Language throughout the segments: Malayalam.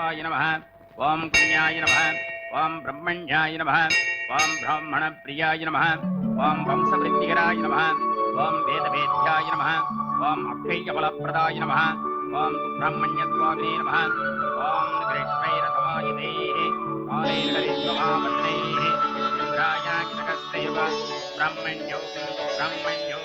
पुष्पाय नमः ओम कन्याय नमः ओम ब्रह्मण्याय नमः ओम ब्राह्मण प्रियाय नमः ओम वंशवृद्धिकराय नमः ओम वेदवेद्याय नमः ओम अक्षयफलप्रदाय नमः ओम ब्राह्मण्यत्वाग्ने नमः ओम कृष्णैरसमायिते कालैर्गलित्वमापत्नैः इन्द्रायाकितकस्यैव ब्राह्मण्यो ब्राह्मण्यो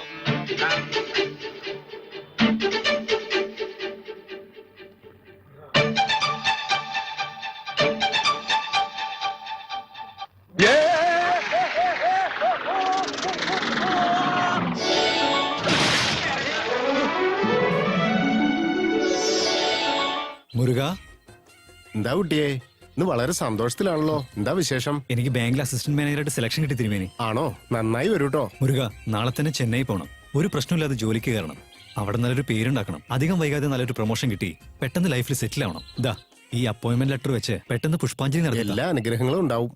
മുരുക, എന്താ കുട്ടിയെ ഇന്ന് വളരെ സന്തോഷത്തിലാണല്ലോ. എന്താ വിശേഷം? എനിക്ക് ബാങ്കിൽ അസിസ്റ്റന്റ് മാനേജറായിട്ട് സെലക്ഷൻ കിട്ടി തിരുമേനി. ആണോ? നന്നായി വരൂട്ടോ. മുരുക, നാളെ തന്നെ ചെന്നൈ പോകണം. ഒരു പ്രശ്നമില്ലാതെ ജോലിക്ക് കയറണം. അവിടെ നല്ലൊരു പേരുണ്ടാക്കണം. അധികം വൈകാതെ നല്ലൊരു പ്രൊമോഷൻ കിട്ടി പെട്ടെന്ന് ലൈഫിൽ സെറ്റിൽ ആവണം. ഇതാ ഈ അപ്പോയിന്റ്മെന്റ് ലെറ്റർ വെച്ച് പെട്ടെന്ന് പുഷ്പാഞ്ജലി നടത്തി. എല്ലാ അനുഗ്രഹങ്ങളും ഉണ്ടാവും.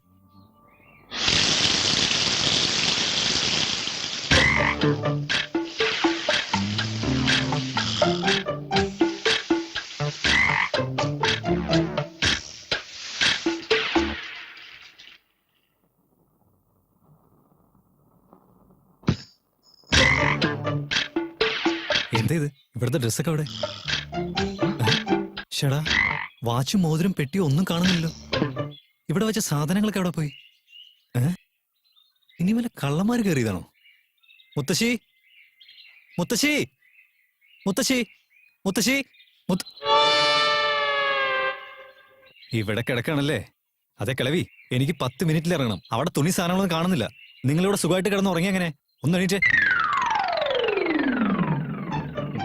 എന്താ ഇത്? ഇവിടുത്തെ ഡ്രസ്സൊക്കെ അവിടെ? ഷടാ, വാച്ചും മോതിരം പെട്ടിയോ ഒന്നും കാണുന്നില്ലല്ലോ. ഇവിടെ വെച്ച സാധനങ്ങളൊക്കെ അവിടെ പോയി? ഇനി വല്ല കള്ളന്മാര് കയറിയതാണോ? മുത്തശ്ശി, മുത്തശ്ശി, മുത്തശ്ശി, മുത്തശ്ശി, ഇവിടെ കിടക്കാണല്ലേ? അതെ കിളവി, എനിക്ക് 10 മിനിറ്റിൽ ഇറങ്ങണം. അവിടെ തുണി സാധനങ്ങളൊന്നും കാണുന്നില്ല. നിങ്ങളിവിടെ സുഖമായിട്ട് കിടന്ന് ഉറങ്ങി എങ്ങനെ? ഒന്ന് എണീറ്റേ.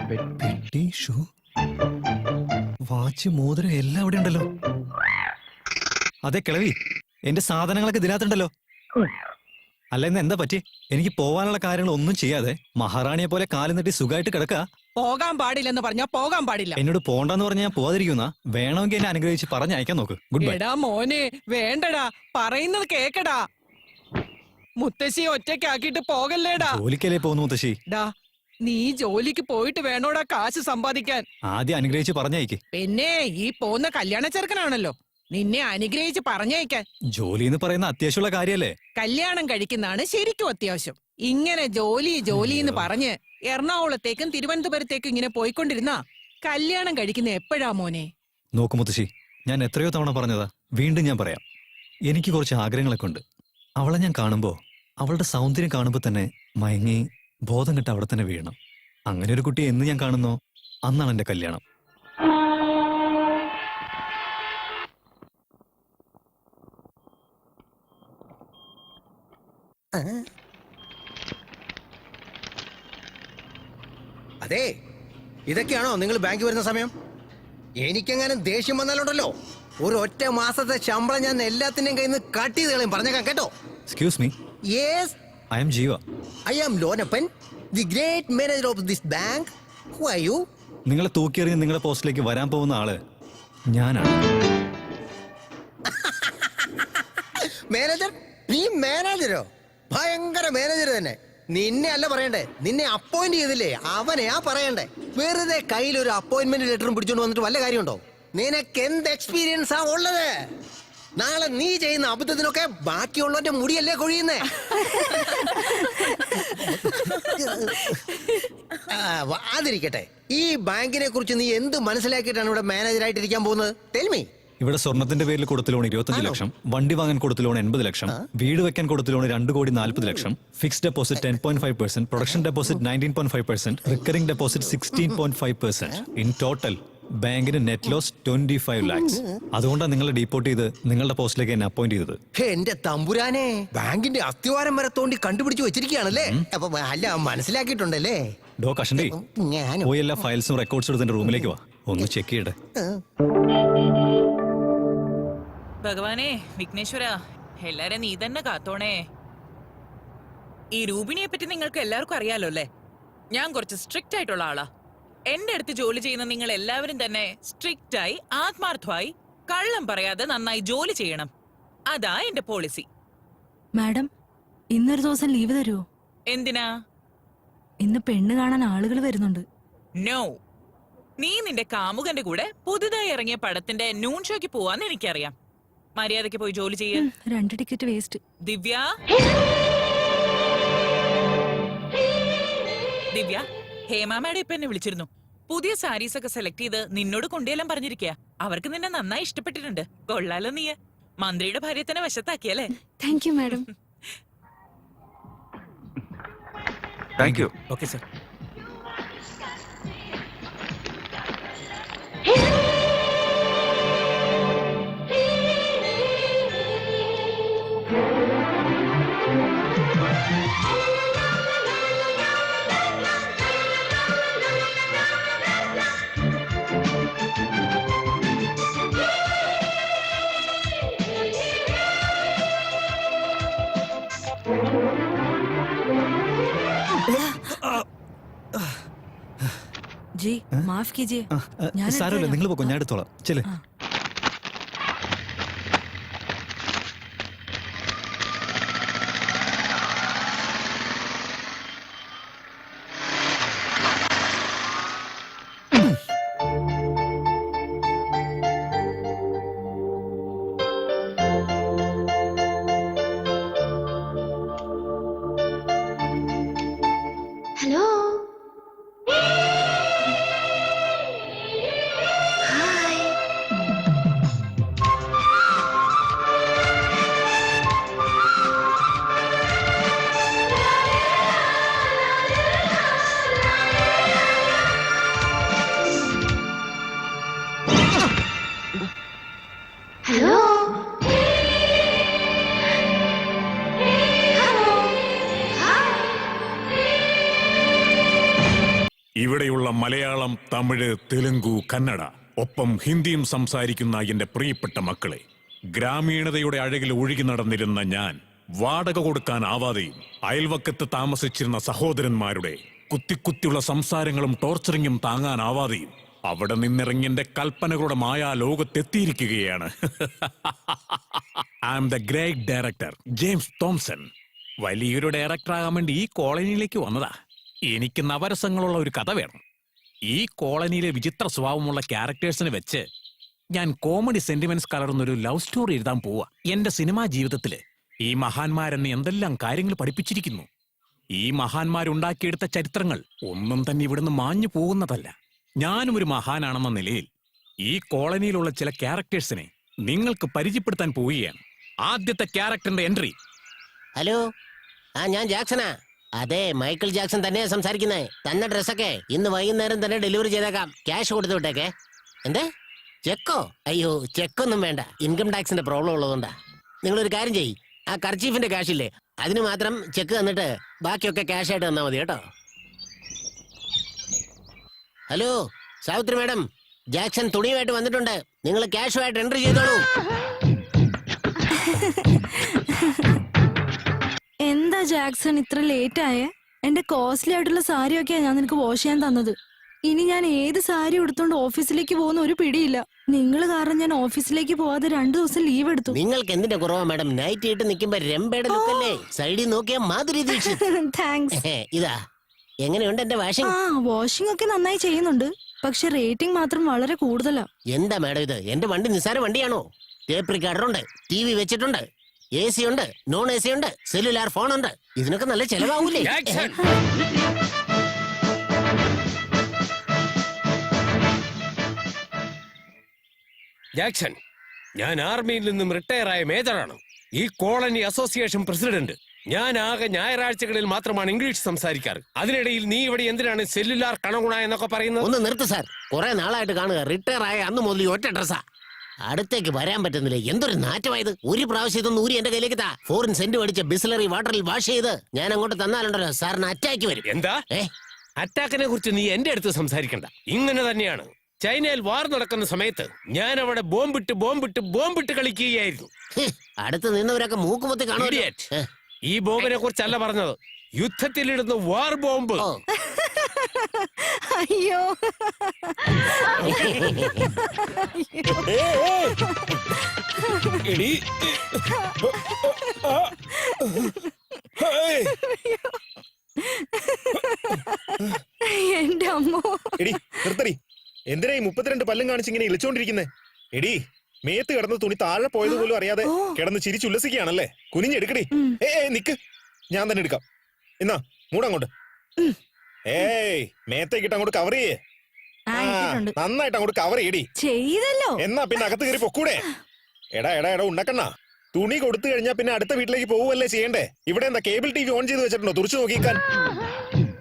പെട്ടി, ഷൂ, വാച്ച്, മോതിരം എല്ലാം അവിടെ ഉണ്ടല്ലോ. അതെ കിളവി, എന്റെ സാധനങ്ങളൊക്കെ ഇതിനകത്തുണ്ടല്ലോ. അല്ല, ഇന്ന് എന്താ പറ്റി? എനിക്ക് പോവാനുള്ള കാര്യങ്ങൾ ഒന്നും ചെയ്യാതെ മഹാറാണിയെ പോലെ കാലം നീട്ടി സുഖമായിട്ട് കിടക്കുക. പോകാൻ പാടില്ലെന്ന് പറഞ്ഞാ പോകാൻ പാടില്ല. എന്നോട് പോണ്ടെന്ന് പറഞ്ഞാൽ ഞാൻ പോവാതിരിക്കുന്ന. വേണമെങ്കിൽ എന്നെ അനുഗ്രഹിച്ച് പറഞ്ഞയക്കാൻ നോക്ക്. Good bye. എടാ മോനെ, വേണ്ടടാ, പറയുന്നത് കേക്കടാ. മുത്തശ്ശി ഒറ്റയ്ക്കാക്കിട്ട് പോകല്ലേടാ. ജോലിക്കല്ലേ പോകുന്നു മുത്തശ്ശി? ഡാ, നീ ജോലിക്ക് പോയിട്ട് വേണോടാ കാശ് സമ്പാദിക്കാൻ. ആദ്യം അനുഗ്രഹിച്ച് പറഞ്ഞയക്ക്. പിന്നെ ഈ പോന്ന കല്യാണ ചെറുക്കനാണല്ലോ നിന്നെ അനുഗ്രഹിച്ച് പറഞ്ഞയക്കാൻ. ജോലി എന്ന് പറയുന്ന അത്യാവശ്യമുള്ള കാര്യല്ലേ? കല്യാണം കഴിക്കുന്നതാണ് ശരിക്കും അത്യാവശ്യം. ഇങ്ങനെ ജോലി ജോലി എന്ന് പറഞ്ഞ് എറണാകുളത്തേക്കും തിരുവനന്തപുരത്തേക്കും ഇങ്ങനെ പോയിക്കൊണ്ടിരുന്ന കല്യാണം കഴിക്കുന്ന എപ്പോഴാ മോനെ? നോക്കു മുത്തശ്ശി, ഞാൻ എത്രയോ തവണ പറഞ്ഞതാ, വീണ്ടും ഞാൻ പറയാം. എനിക്ക് കുറച്ച് ആഗ്രഹങ്ങളൊക്കെ ഉണ്ട്. അവളെ ഞാൻ കാണുമ്പോ, അവളുടെ സൗന്ദര്യം കാണുമ്പോ തന്നെ മയങ്ങി ബോധം കെട്ട് അവിടെ തന്നെ വീഴണം. അങ്ങനെ ഒരു കുട്ടിയെ എന്ന് ഞാൻ കാണുന്നോ അന്നാണ് എന്റെ കല്യാണം. അതെ, ഇതൊക്കെയാണോ നിങ്ങൾ ബാങ്കിൽ വരുന്ന സമയം? എനിക്കെങ്ങാനും ദേഷ്യം വന്നാലുണ്ടല്ലോ, ഒരു ഒറ്റ മാസത്തെ ശമ്പളം ഞാൻ എല്ലാത്തിന്റെയും കയ്യിൽ നിന്ന് കട്ട് ചെയ്ത് കളയും. പറഞ്ഞേക്കാം കേട്ടോ. Excuse me. Yes, I am Jeeva. I am Lonappan, the great manager of this bank. Who are you? നിങ്ങളെ തൂക്കിയെറിഞ്ഞ് നിങ്ങളുടെ പോസ്റ്റിലേക്ക് വരാൻ പോകുന്ന ആള് ഞാനാണ്. മാനേജർ? നീ മാനേജരോ? ഭയങ്കര മാനേജർ തന്നെ. നിന്നെ അല്ല പറയണ്ടേ, നിന്നെ അപ്പോയിന്റ് ചെയ്തില്ലേ അവനെയാ പറയണ്ടേ. വെറുതെ കയ്യിൽ ഒരു അപ്പോയിന്റ്മെന്റ് ലെറ്ററും പിടിച്ചോണ്ട് വന്നിട്ട് വല്ല കാര്യമുണ്ടോ? നിനക്ക് എന്ത് എക്സ്പീരിയൻസാ ഉള്ളത്? നാളെ നീ ചെയ്യുന്ന അബദ്ധത്തിനൊക്കെ ബാക്കിയുള്ളവന്റെ മുടിയല്ലേ കൊഴിയുന്നേ. അതിരിക്കട്ടെ, ഈ ബാങ്കിനെ കുറിച്ച് നീ എന്ത് മനസ്സിലാക്കിയിട്ടാണ് ഇവിടെ മാനേജറായിട്ടിരിക്കാൻ പോകുന്നത്? Tell me. ഇവിടെ സ്വർണത്തിന്റെ പേരിൽ കൊടുത്ത ലോൺ 25 ലക്ഷം, വണ്ടി വാങ്ങാൻ കൊടുത്ത ലോൺ 80 ലക്ഷം, വീട് വെക്കാൻ കൊടുത്ത loan 2,40,00,000, fixed deposit 10.5%, production deposit 19.5%, recurring deposit 16.5%. In total ബാങ്കിന് നെറ്റ് ലോസ് 25 lakhs. അതുകൊണ്ടാണ് നിങ്ങളെ ഡീപ്പോർട്ട് ചെയ്ത് നിങ്ങളുടെ പോസ്റ്റിലേക്ക് എന്നെ അപ്പോയിന്റ് ചെയ്തത്. എന്റെ തമ്പുരാനെ, ബാങ്കിന്റെ അസ്ഥിവാരം വരെ തോണ്ടി കണ്ടുപിടിച്ച് വെച്ചിരിക്കുകയാണല്ലേ. അപ്പൊ അല്ല, മനസ്സിലാക്കിയിട്ടുണ്ടല്ലേ. ഡോ കഷണ്ടി, പോയി എല്ലാ ഫയൽസും റെക്കോർഡ്സും എടുത്ത് റൂമിലേക്ക് വാ, ഒന്ന് ചെക്ക് ചെയ്യട്ടെ. ഭഗവാനെ വിഘ്നേശ്വര, എല്ലാരെ നീ തന്നെ കാത്തോണേ. ഈ രൂപിണിയെ പറ്റി നിങ്ങൾക്ക് എല്ലാവർക്കും അറിയാലോ അല്ലേ? ഞാൻ കുറച്ച് സ്ട്രിക്റ്റ് ആയിട്ടുള്ള ആളാ. എന്റെ അടുത്ത് ജോലി ചെയ്യുന്ന നിങ്ങൾ എല്ലാവരും തന്നെ സ്ട്രിക്റ്റ് ആയി, ആത്മാർത്ഥമായി, കള്ളം പറയാതെ നന്നായി ജോലി ചെയ്യണം. അതാ എന്റെ പോളിസി. മാഡം, ഇന്നൊരു ദിവസം ലീവ് തരുമോ? എന്തിനാ? ഇന്ന് പെണ്ണ് കാണാൻ ആളുകൾ വരുന്നുണ്ട്. നോ, നീ നിന്റെ കാമുകന്റെ കൂടെ പുതുതായി ഇറങ്ങിയ പടത്തിന്റെ നൂൺ ഷോയ്ക്ക് പോവാന്ന് എനിക്കറിയാം. മര്യാദയ്ക്ക് പോയി ജോലി ചെയ്യ. 2 ടിക്കറ്റ് വേസ്റ്റ്. ദിവ്യ, ദിവ്യ, ഹേമാമേടെ ഇപ്പൊ എന്നെ വിളിച്ചിരുന്നു. പുതിയ സാരീസ് ഒക്കെ സെലക്ട് ചെയ്ത് നിന്നോട് കൊണ്ടുചെല്ലാൻ പറഞ്ഞിരിക്കുക. അവർക്ക് നിന്നെ നന്നായി ഇഷ്ടപ്പെട്ടിട്ടുണ്ട്. കൊള്ളാലോ നീ. മന്ത്രിയുടെ ഭാര്യ തന്നെ വശത്താക്കിയല്ലേ? Thank you madam. Thank you. Okay sir. जी माफ कीजिए. ഞാൻ സാരമില്ല, നിങ്ങൾ പോക്കോ, ഞാൻ എടുത്തോളാം. ചെല്. Hello hi. ഹലോ ഇവിടെയുള്ള മലയാളം, തമിഴ്, തെലുങ്കു, കന്നഡ ഒപ്പം ഹിന്ദിയും സംസാരിക്കുന്ന എന്റെ പ്രിയപ്പെട്ട മക്കളെ, ഗ്രാമീണതയുടെ അഴകിൽ ഒഴുകി നടന്നിരുന്ന ഞാൻ വാടക കൊടുക്കാനാവാതെയും അയൽവക്കത്ത് താമസിച്ചിരുന്ന സഹോദരന്മാരുടെ കുത്തിക്കുത്തിയുള്ള സംസാരങ്ങളും ടോർച്ചറിങ്ങും താങ്ങാനാവാതെയും അവിടെ നിന്നിറങ്ങി എന്റെ കൽപ്പനകളുടെ മായാ ലോകത്തെത്തിയിരിക്കുകയാണ്. I am the great director James Thomson. വലിയൊരു ഡയറക്ടറാകാൻ വേണ്ടി ഈ കോളനിയിലേക്ക് വന്നതാ. എനിക്ക് നവരസങ്ങളുള്ള ഒരു കഥ വേണം. ഈ കോളനിയിലെ വിചിത്ര സ്വഭാവമുള്ള ക്യാരക്ടേഴ്സിനെ വെച്ച് ഞാൻ കോമഡി സെന്റിമെന്റ്സ് കലർന്നൊരു ലവ് സ്റ്റോറി എഴുതാൻ പോവാ. എന്റെ സിനിമാ ജീവിതത്തില് ഈ മഹാന്മാരെന്നെ എന്തെല്ലാം കാര്യങ്ങൾ പഠിപ്പിച്ചിരിക്കുന്നു. ഈ മഹാന്മാരുണ്ടാക്കിയെടുത്ത ചരിത്രങ്ങൾ ഒന്നും തന്നെ ഇവിടുന്ന് മാഞ്ഞു പോകുന്നതല്ല. ഞാനും ഒരു മഹാനാണെന്ന നിലയിൽ ഈ കോളനിയിലുള്ള ചില ക്യാരക്ടേഴ്സിനെ നിങ്ങൾക്ക് പരിചയപ്പെടുത്താൻ പോവുകയാണ്. ആദ്യത്തെ ക്യാരക്ടറിന്റെ എൻട്രി. ഹലോ, ഞാൻ ജാക്സനാ. അതെ, മൈക്കിൾ ജാക്സൺ തന്നെയാ സംസാരിക്കുന്നേ. തന്നെ ഡ്രസ്സൊക്കെ ഇന്ന് വൈകുന്നേരം തന്നെ ഡെലിവറി ചെയ്തേക്കാം. ക്യാഷ് കൊടുത്തു വിട്ടേക്കെ. എന്തേ, ചെക്കോ? അയ്യോ, ചെക്കൊന്നും വേണ്ട. ഇൻകം ടാക്സിന്റെ പ്രോബ്ലം ഉള്ളതുകൊണ്ടാ. നിങ്ങളൊരു കാര്യം ചെയ്യ്, ആ കർച്ചീഫിന്റെ കാശില്ലേ, അതിന് മാത്രം ചെക്ക് തന്നിട്ട് ബാക്കിയൊക്കെ ക്യാഷ് ആയിട്ട് തന്നാ മതി കേട്ടോ. ഹലോ സാവിത്രി മാഡം, ജാക്സൺ തുണിയുമായിട്ട് വന്നിട്ടുണ്ട്. നിങ്ങൾ ക്യാഷുമായിട്ട് എൻട്രി ചെയ്തോളൂ. എന്താ ജാക്സൺ ഇത്ര ലേറ്റ് ആയേ? എന്റെ കോസ്റ്റ്ലി ആയിട്ടുള്ള സാരിയൊക്കെയാ ഞാൻ നിനക്ക് വാഷ് ചെയ്യാൻ തന്നത്. ഇനി ഞാൻ ഏത് സാരി എടുത്തോണ്ട് ഓഫീസിലേക്ക് പോകുന്ന ഒരു പിടിയില്ല. നിങ്ങൾ കാരണം ഞാൻ ഓഫീസിലേക്ക് പോവാതെ 2 ദിവസം ലീവ് എടുത്തു. നിങ്ങൾക്ക് എന്തിന്റെ കുറവാ മാഡം? നൈറ്റ് ഇട്ട് നിൽക്കുമ്പോ രമ്പയുടെ ലുക്കല്ലേ. സൈഡിൽ നോക്കിയാ മാധുരി ദീക്ഷിത്. താങ്ക്സ്. ഇതാ, എങ്ങനെയുണ്ട് എന്റെ വാഷിംഗ്? വാഷിംഗ് ഒക്കെ നന്നായി ചെയ്യുന്നുണ്ട്, പക്ഷെ റേറ്റിംഗ് മാത്രം വളരെ കൂടുതലാ. എന്താ മാഡം ഇത്? എന്റെ വണ്ടി നിസ്സാര വണ്ടിയാണോ? ടേപ്പ് റിക്കാർഡറുണ്ട്, TV വെച്ചിട്ടുണ്ട്, AC ഉണ്ട്, നോൺ AC ഉണ്ട്, സെല്ലുലാർ ഫോൺ ഉണ്ട്. ഇതിനൊക്കെ നല്ല ചെലവാവൂലേ? ജാക്സൺ, ഞാൻ ആർമിയിൽ നിന്നും റിട്ടയർ ആയ മേജറാണ്. ഈ കോളനി അസോസിയേഷൻ പ്രസിഡന്റ്. ഞാൻ ആകെ ഞായറാഴ്ചകളിൽ മാത്രമാണ് ഇംഗ്ലീഷ് സംസാരിക്കാറ്. അതിനിടയിൽ നീ ഇവിടെ എന്തിനാണ് സെല്ലുലാർ കണകുണ എന്നൊക്കെ പറയുന്നത്? ഒന്ന് നിർത്ത് സാർ. കുറെ നാളായിട്ട് കാണുക. റിട്ടയർ ആയ അന്ന് മുതൽ ഒറ്റ ഡ്രസ്സാ. അടുത്തേക്ക് വരാൻ പറ്റുന്നില്ല. എന്തൊരു നാറ്റമായത്. ഒരു പ്രാവശ്യം ഇതൊന്നും ഊരി എന്റെ കയ്യിലേക്ക് താ. ഫോറിൻ സെന്റ് മേടിച്ച ബിസ്ലറി വാട്ടറിൽ വാഷ് ചെയ്ത് ഞാൻ അങ്ങോട്ട് തന്നാലുണ്ടല്ലോ സാറിന് അറ്റാക്ക് വരും. എന്താ? അറ്റാക്കിനെ കുറിച്ച് നീ എന്റെ അടുത്ത് സംസാരിക്കണ്ട. ഇങ്ങനെ തന്നെയാണ്. ചൈനയിൽ വാർ നടക്കുന്ന സമയത്ത് ഞാൻ അവിടെ ബോംബിട്ട് കളിക്കുകയായിരുന്നു. അടുത്ത് നിന്നവരൊക്കെ മൂക്കുമൊത്തി കാണും. ഈ ബോംബിനെ കുറിച്ചല്ല പറഞ്ഞത്, യുദ്ധത്തിലിടുന്ന വാർ ബോംബ്. അയ്യോ, എന്റെ അമ്മോ. 32 പല്ലും കാണിച്ച് ഇങ്ങനെ ഇളിച്ചോണ്ടിരിക്കുന്നേ? എടി, മേത്ത് കിടന്ന തുണി താഴെ പോയത് പോലും അറിയാതെ കിടന്ന് ചിരിച്ചുല്ലസിക്കുകയാണല്ലേ? കുനിഞ്ഞെടുക്കടി. നിക്ക്, ഞാൻ തന്നെ എടുക്കാം. എന്നാ മൂടങ്ങോട്ട്. ഏയ്, മേത്തേക്കിട്ട് അങ്ങോട്ട് കവർ ചെയ്യേ. നന്നായിട്ട് അങ്ങോട്ട് കവർ ചെയ്യടി. ചെയ്തല്ലോ. എന്നാ പിന്നെ അകത്ത് കയറി പൊക്കൂടെ? എടാ ഉണ്ടക്കണ്ണ, തുണി കൊടുത്തു കഴിഞ്ഞാ പിന്നെ അടുത്ത വീട്ടിലേക്ക് പോവുകയല്ലേ ചെയ്യണ്ടേ? ഇവിടെ എന്താ കേബിൾ TV ഓൺ ചെയ്ത് വെച്ചിട്ടുണ്ടോ തുറച്ചു നോക്കിക്കാൻ?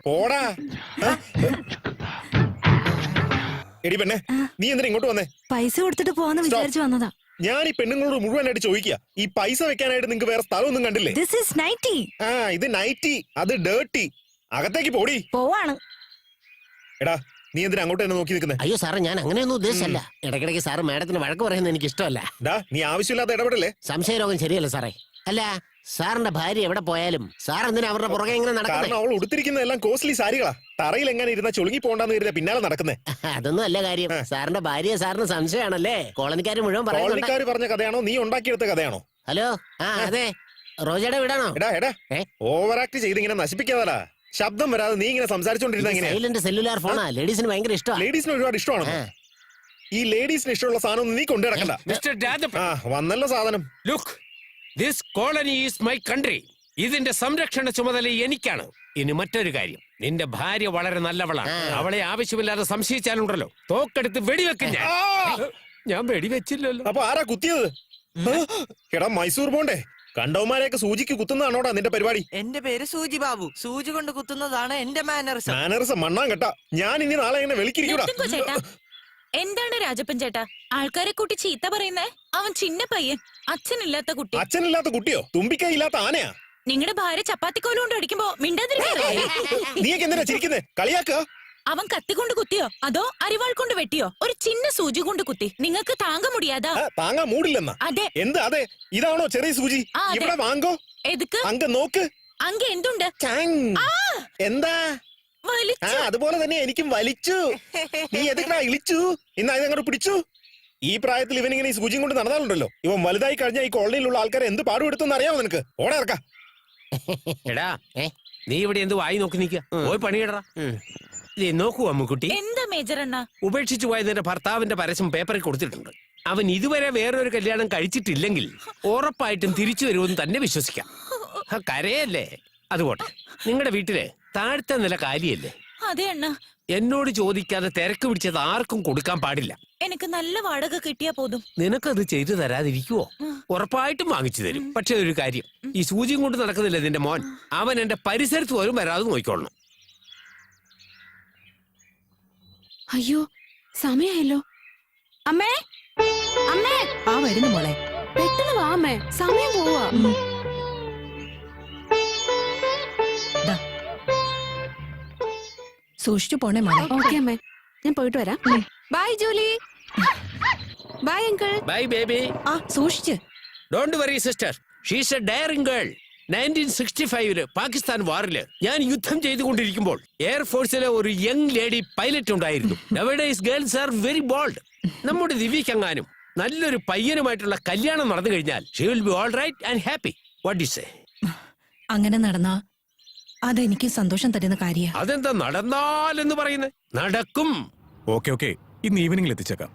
പോടാ. എടി പെണ്ണെ, നീ എന്തിനാ ഇങ്ങോട്ട് വന്നേ? പൈസ കൊടുത്തിട്ട് പോവാന്ന് വിചാരിച്ചു വന്നതാ. ഞാൻ ഈ പെണ്ണുങ്ങളോട് മുഴുവനായിട്ട് ചോദിക്കുക, ഈ പൈസ വെക്കാനായിട്ട് നിങ്ങൾക്ക് വേറെ സ്ഥലമൊന്നും കണ്ടില്ലേ? This is nighty. ഇത് നൈറ്റി, അത് ഡേർട്ടി. അകത്തേക്ക് പോടി. പോവാണ്. എടാ, നീ എന്തിനാ അങ്ങോട്ട് തന്നെ നോക്കി നിൽക്കുന്നേ? അയ്യോ സാറേ, ഞാൻ അങ്ങനെയൊന്നും ഉദ്ദേശിച്ചല്ല. ഇടയ്ക്കിടയ്ക്ക് സാറ് മാഡത്തിന് വഴക്ക് പറയുന്നത് എനിക്ക് ഇഷ്ടമല്ല. നീ ആവശ്യമില്ലാത്ത ഇടപെടല്ലേ? സംശയരോഗം ശരിയല്ല സാറേ. അല്ല, സാറിന്റെ ഭാര്യ എവിടെ പോയാലും സാർ എന്തിനാ അവരുടെ പുറകെ ഇങ്ങനെ നടക്കുന്നത്? കാരണം അവൾ ഉടുത്തിരിക്കുന്നതെല്ലാം കോസ്റ്റ്ലി സാരികളാ. തറയിൽ എങ്ങനെ ഇരുന്ന ചുളുങ്ങി പോകണ്ടെന്ന് കരുതിയ പിന്നാലെ നടക്കുന്നേ. അതൊന്നും അല്ല കാര്യം. സാറിന്റെ ഭാര്യ സാറിന് സംശയമാണല്ലേ? കോളനിക്കാര് മുഴുവൻ കോളനിക്കാര് പറഞ്ഞ കഥയാണോ നീ ഉണ്ടാക്കിയെടുത്ത കഥയാണോ? ഹലോ, അതെ, റോജയുടെ വീടാണോ? എടാ ഓവർ ആക്ട് ചെയ്ത് ഇങ്ങനെ നശിപ്പിക്കാതാ. ശബ്ദം വരാതെ നീ ഇങ്ങനെ സംസാരിച്ചോണ്ടിരുന്ന സൈലന്റ് സെല്ലുലാർ ഫോണാ. ലേഡീസിന് ഭയങ്കര ഇഷ്ടമാണ്. ലേഡീസിന് ഒരുപാട് ഇഷ്ടമാണ്. ഈ ലേഡീസിന് ഇഷ്ടമുള്ള സാധനം നീ കൊണ്ടു നടക്കണ്ട. വന്നല്ലോ സാധനം. Look, this colony is my country. ഇതിന്റെ സംരക്ഷണ ചുമതല എനിക്കാണ്. ഇനി മറ്റൊരു കാര്യം, നിന്റെ ഭാര്യ വളരെ നല്ലവളാണ്. അവളെ ആവശ്യമില്ലാതെ സംശയിച്ചാലുണ്ടല്ലോ തോക്കെടുത്ത് വെടിവെക്കും ഞാൻ വെടിവെച്ചില്ലല്ലോ. അപ്പൊ ആരാ കുത്തിയത്? എടാ, മൈസൂർ പോണ്ടേ? കണ്ടവന്മാരെയൊക്കെ സൂചിക്ക് കുത്തുന്നതാണോടാ നിന്റെ പരിപാടി? എന്റെ പേര് സൂചി ബാബു. സൂചി കൊണ്ട് കുത്തുന്നതാണ് എന്റെ മാനറിസം. മണ്ണാൻ കേട്ടാ, ഞാൻ ഇനി നാളെ ഇങ്ങനെ വെളിക്കിരിക്കൂടാ. എന്താണ് രാജപ്പൻ ചേട്ടാ ആൾക്കാരെ കൂട്ടി ചീത്ത പറയുന്നേ? അവൻ ചിന്ന പയ്യൻ, അച്ഛനില്ലാത്ത കുട്ടി. അച്ഛനില്ലാത്ത കുട്ടിയോ? തുമ്പിക്കൈയില്ലാത്ത ആനയാ? നിങ്ങളുടെ ഭാര്യ ചപ്പാത്തിക്കോലും കൊണ്ട് അടിക്കുമ്പോ മിണ്ടാതിരിക്കേ. നീയൊക്കെ എന്തിനാ ചിരിക്കുന്നേ? കളിയാക്കുക? അവൻ കത്തിക്കൊണ്ട് കുത്തിയോ അതോ അരിവാൾ കൊണ്ട് വെട്ടിയോ? ഒരു ചിന്ന സൂചി കൊണ്ട് കുത്തി. നിങ്ങൾക്ക് താങ്ക മുടിയാതാ? താങ്ങാൻ മൂടില്ലെന്നാ? അതെ. എന്ത് അതെ? ഇതാണോ ചെറിയ സൂചി? ഇവിടെ വാങ്ങോ. എതുക്ക്? അങ്ങ് നോക്ക്. അങ്ങ എന്തുണ്ട്? എന്താ? അതുപോലെ തന്നെ എനിക്കും വലിച്ചു. നീ എതുക്കാ ഇളിച്ചു? ഇന്ന് അങ്ങോട്ട് പിടിച്ചു. ഈ പ്രായത്തിൽ ഇവനിങ്ങനെ ഈ സൂചിയും കൊണ്ട് നടന്നാലുണ്ടല്ലോ, ഇവൻ വലുതായി കഴിഞ്ഞാൽ ഈ കോളനിയിലുള്ള ആൾക്കാരെ എന്ത് പാടുപെടുത്തുന്ന അറിയാമോ നിനക്ക്? ഓടെ ഇറക്കാം. എടാ, നീ ഇവിടെ എന്ത് വായി നോക്കി നിൽക്കുക? പോയി പണിയിടറാ. നോക്കൂ അമ്മുക്കുട്ടി, എന്താ മേജർ അണ്ണ? ഉപേക്ഷിച്ചു പോയ നിന്റെ ഭർത്താവിന്റെ പരസ്യം പേപ്പറിൽ കൊടുത്തിട്ടുണ്ട്. അവൻ ഇതുവരെ വേറൊരു കല്യാണം കഴിച്ചിട്ടില്ലെങ്കിൽ ഉറപ്പായിട്ടും തിരിച്ചു വരുമെന്ന് തന്നെ വിശ്വസിക്കാം. കരയല്ലേ? അതുപോട്ടെ, നിങ്ങളുടെ വീട്ടില് താഴത്തെ നില കാലിയല്ലേ? അതെ അണ്ണ. എന്നോട് ചോദിക്കാതെ തിരക്ക് പിടിച്ചത് ആർക്കും കൊടുക്കാൻ പാടില്ല. എനിക്ക് നല്ല വാടക കിട്ടിയാ പോതും. നിനക്കത് ചെയ്തു തരാതിരിക്കുവോ? ഉറപ്പായിട്ടും വാങ്ങിച്ചു തരും. പക്ഷെ ഒരു കാര്യം, ഈ സൂചിയും കൊണ്ട് നടക്കുന്നില്ല നിന്റെ മോൻ. അവൻ എന്റെ പരിസരത്ത് പോലും വരാതെ നോക്കിക്കൊള്ളണം. അയ്യോ, സമയായല്ലോ. അമ്മേ, അമ്മേ. വരുന്നു മോളെ. പെട്ടെന്ന് വാ അമ്മേ, സമയം പോവാ. സൂക്ഷിച്ചു പോണേ മോളെ. ഓക്കെ അമ്മേ, ഞാൻ പോയിട്ട് വരാം. Bye Julie. Bye uncle. Bye baby. സൂക്ഷിച്ച്. Don't worry sister, she's a daring girl. 1965 Pakistan വാറില് ഞാൻ യുദ്ധം ചെയ്തുകൊണ്ടിരിക്കുമ്പോൾ എയർഫോഴ്സിലെ ഒരു യങ് ലേഡി പൈലറ്റ് ഉണ്ടായിരുന്നു. Nowadays girls are very bold. നമ്മുടെ ദിവ്യക്കെങ്ങാനും നല്ലൊരു പയ്യനുമായിട്ടുള്ള കല്യാണം നടന്നു കഴിഞ്ഞാൽ she will be all right and happy. What do say? അങ്ങനെ നടന്നാ അതെനിക്ക് സന്തോഷം തരുന്ന കാര്യ. അതെന്താ നടന്നാലെന്ന് പറയുന്നത്? നടക്കും. ഓക്കെ, ഇന്ന് ഈവനിംഗിൽ എത്തിച്ചേക്കാം.